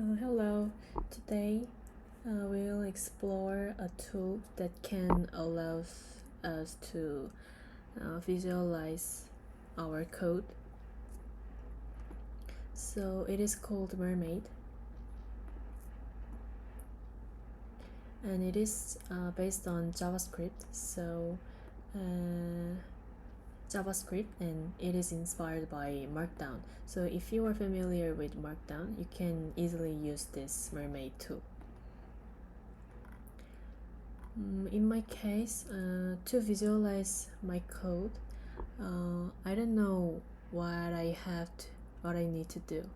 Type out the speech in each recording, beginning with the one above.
Hello. Today we'll explore a tool that can allow us to visualize our code. So it is called Mermaid, and it is based on JavaScript. JavaScript, and it is inspired by Markdown. So if you are familiar with Markdown, you can easily use this Mermaid tool. In my case, to visualize my code, I don't know what I need to do.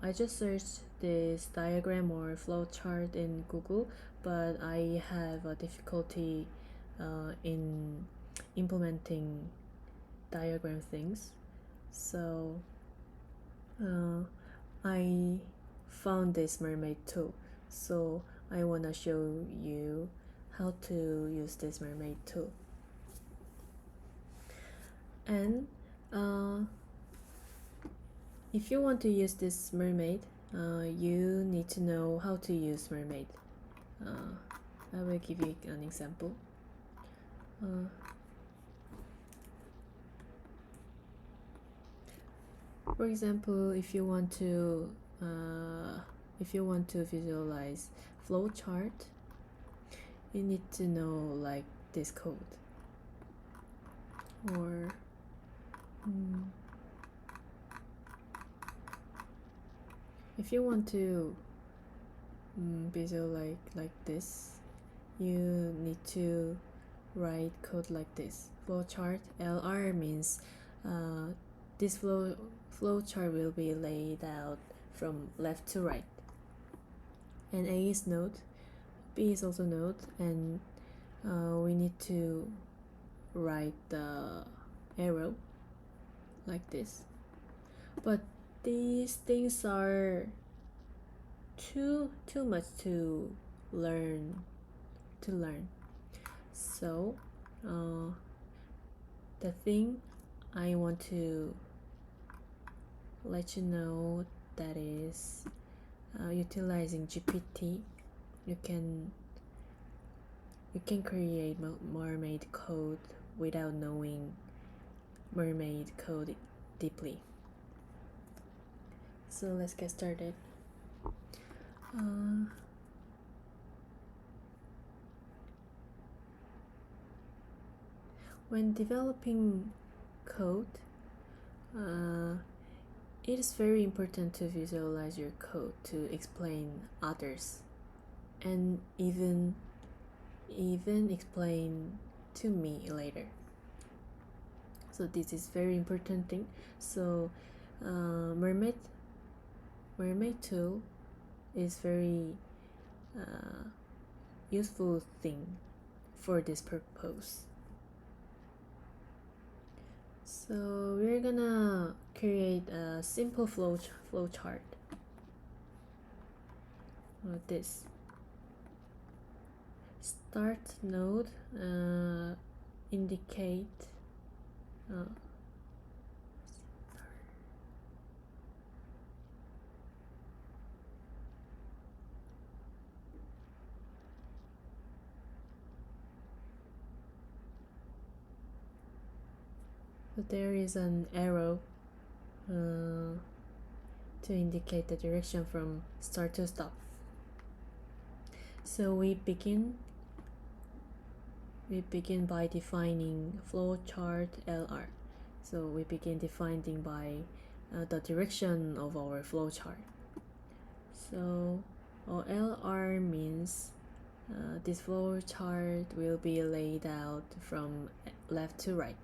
I just searched this diagram or flowchart in Google, but I have a difficulty in implementing diagram things. So I found this Mermaid tool. So I wanna show you how to use this Mermaid tool. And if you want to use this Mermaid, you need to know how to use Mermaid. I will give you an example. For example, if you want to visualize flowchart, you need to know like this code. Or if you want to visualize like this, you need to write code like this. Flowchart LR means this flowchart will be laid out from left to right. And A is node, B is also node, and we need to write the arrow like this. But these things are too much to learn. So the thing I want to let you know that is utilizing GPT, you can create Mermaid code without knowing Mermaid code deeply. So let's get started. When developing code, it is very important to visualize your code to explain others, and even explain to me later. So this is very important thing. So Mermaid tool is very useful thing for this purpose. So we're gonna create a simple flowchart like this. Start node indicate so there is an arrow to indicate the direction from start to stop. So we begin by defining flowchart LR. So we begin defining by the direction of our flowchart. So LR means this flowchart will be laid out from left to right.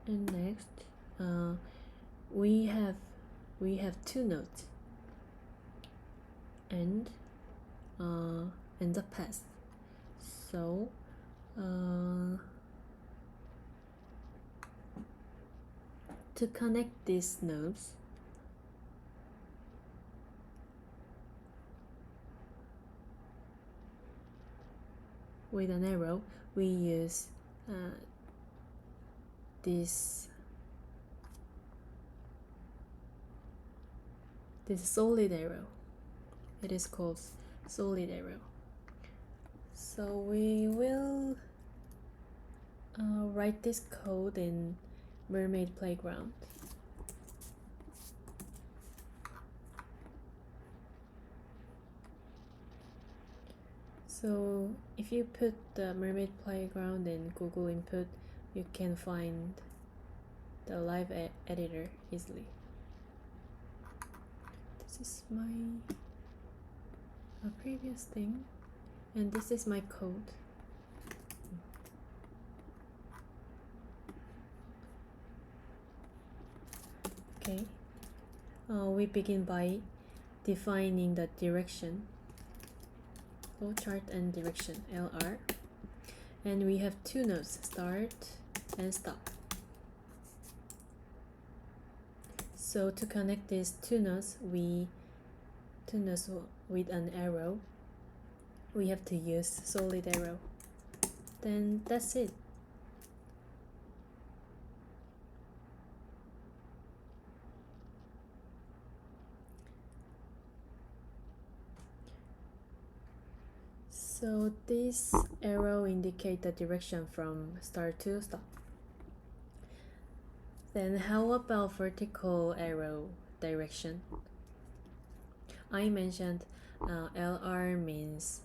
And next, we have two nodes and the path. So to connect these nodes, with an arrow, we use this this solid arrow. It is called solid arrow. So we will write this code in Mermaid Playground. So if you put the Mermaid Playground in Google input, you can find the live editor easily. This is my previous thing, and this is my code. Okay, we begin by defining the direction, flowchart and direction, LR, and we have two nodes, start and stop. So to connect these two nodes with an arrow, we have to use solid arrow. Then that's it. So this arrow indicates the direction from start to stop. Then how about vertical arrow direction? I mentioned LR means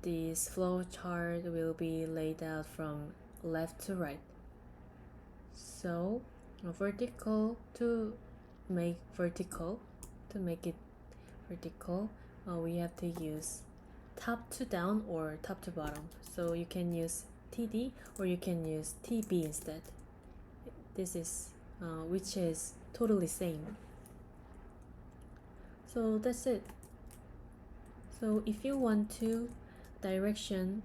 this flow chart will be laid out from left to right. So vertical, to make it vertical, we have to use top to down or top to bottom. So you can use TD or you can use TB instead. This is which is totally same. So that's it. So if you want to, direction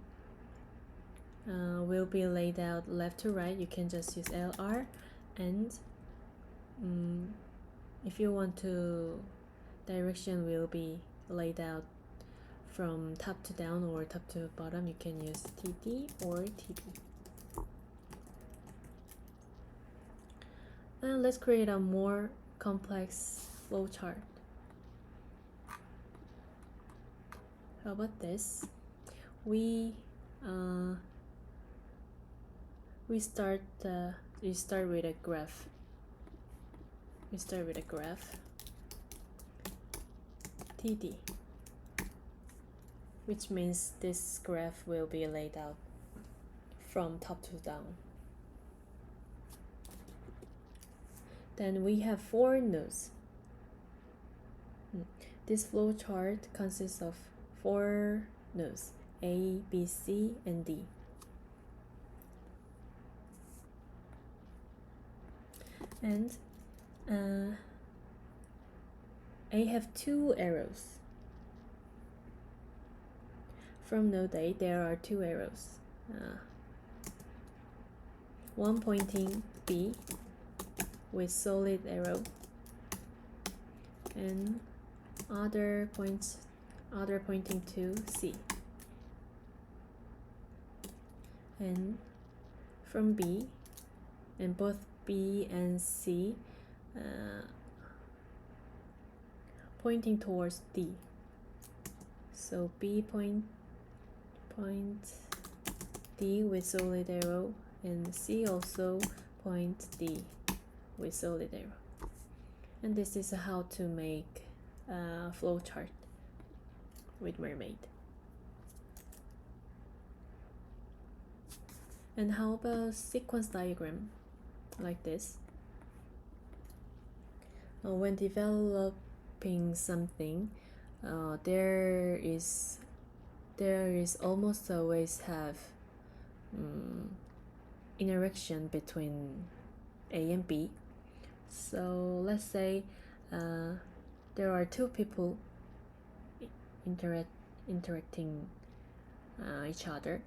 will be laid out left to right, you can just use LR. And if you want to, direction will be laid out from top to down or top to bottom, you can use TD or TB. And let's create a more complex flowchart. How about this? We start with a graph. We start with a graph TD, which means this graph will be laid out from top to down. Then we have 4 nodes. This flowchart consists of 4 nodes, A, B, C, and D. And A have 2 arrows. From node A, there are 2 arrows. One pointing B with solid arrow, and other pointing to C. And from B, and both B and C pointing towards D. So B point D with solid arrow, and C also point D with solid arrow. And this is how to make a flowchart with Mermaid. And how about sequence diagram like this? When developing something, there is almost always have interaction between A and B. So let's say there are 2 people interacting each other.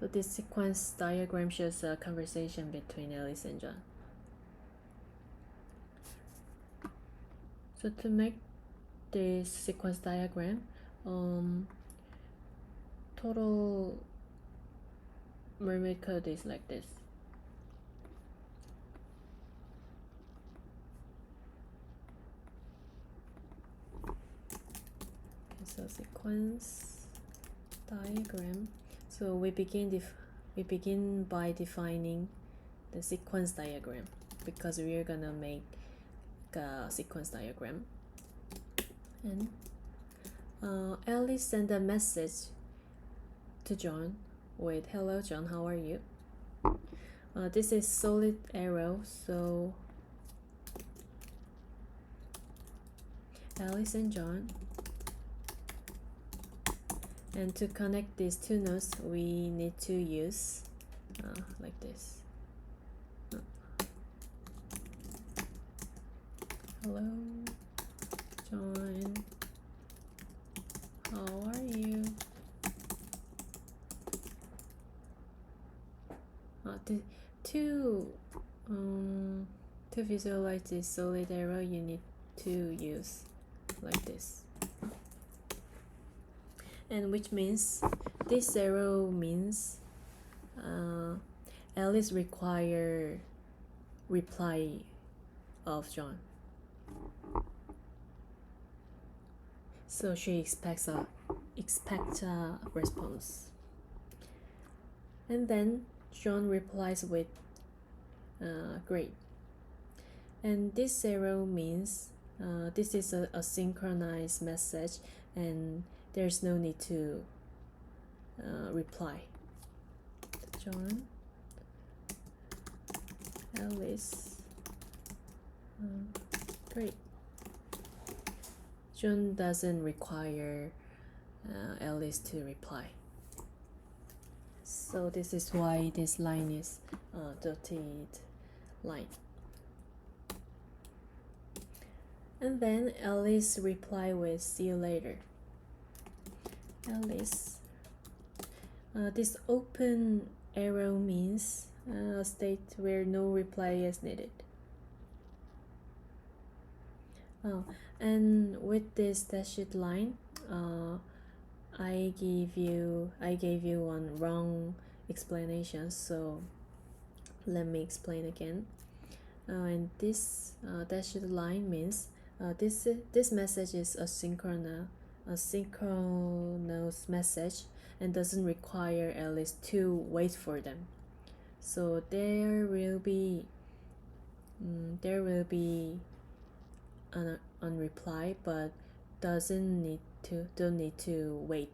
So this sequence diagram shows a conversation between Alice and John. So to make this sequence diagram, total Mermaid code is like this. So sequence diagram. So we begin by defining the sequence diagram because we are gonna make a sequence diagram. And Alice sent a message to John with "Hello John, how are you?" This is solid arrow, so Alice and John. And to connect these two nodes, we need to use like this. Hello, John. How are you? To visualize this solid arrow, you need to use like this. And which means this arrow means Alice require reply of John. So she expects a response. And then John replies with great. And this arrow means this is a synchronized message and there's no need to reply. John, Alice, great. John doesn't require Alice to reply. So this is why this line is dotted line. And then Alice reply with "see you later." Alice. This open arrow means a state where no reply is needed. And with this dashed line, I gave you one wrong explanation, so let me explain again. And this dashed line means this message is a synchronous message and doesn't require Alice to wait for them. So there will be an reply, but don't need to wait.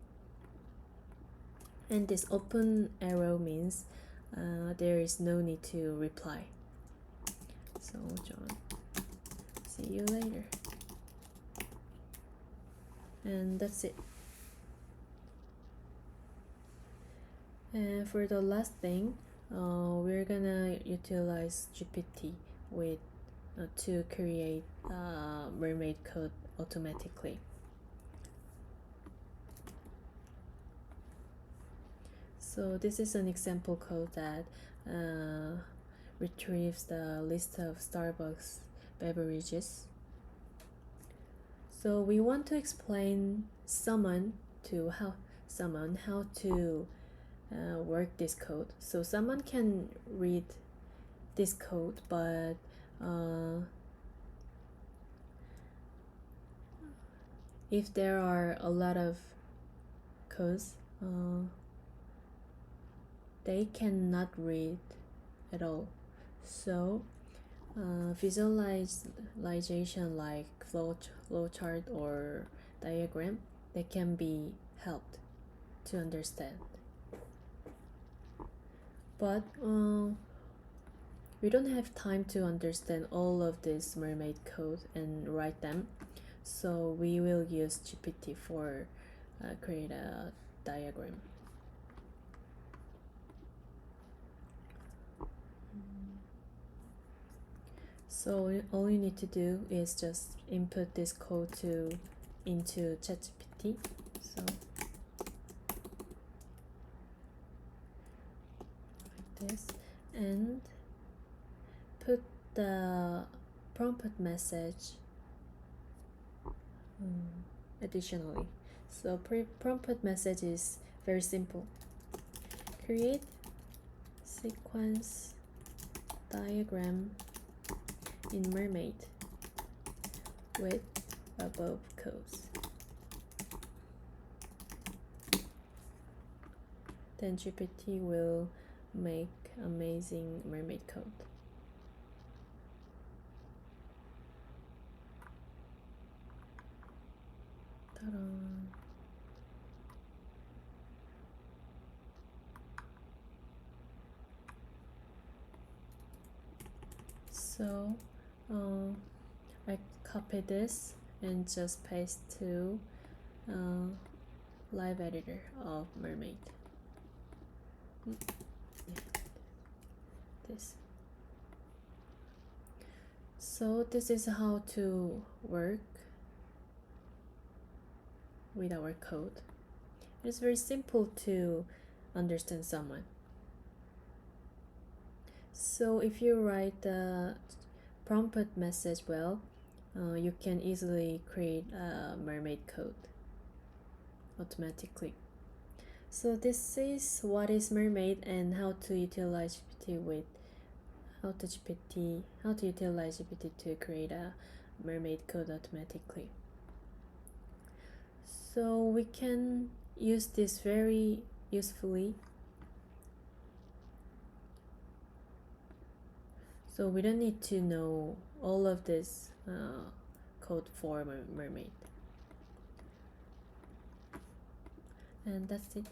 And this open arrow means there is no need to reply. So John, see you later. And that's it. And for the last thing, we're gonna utilize GPT with to create Mermaid code automatically. So this is an example code that retrieves the list of Starbucks beverages. So we want to explain someone how to work this code. So someone can read this code, but if there are a lot of codes, they cannot read at all. So visualization like flowchart or diagram, they can be helped to understand. But we don't have time to understand all of this Mermaid code and write them, so we will use GPT for create a diagram. So all you need to do is just input this code into ChatGPT. So like this, and put the prompt message additionally. So prompt message is very simple. Create sequence diagram in Mermaid with above codes. then GPT will make amazing mermaid code. Ta-da! So I copy this and just paste to live editor of Mermaid. Yeah. This. So this is how to work with our code. It's very simple to understand someone. So if you write the prompt message well, you can easily create a mermaid code automatically. So this is what is Mermaid and how to utilize GPT with how to utilize GPT to create a mermaid code automatically. So we can use this very usefully. So we don't need to know all of this code for Mermaid. And that's it.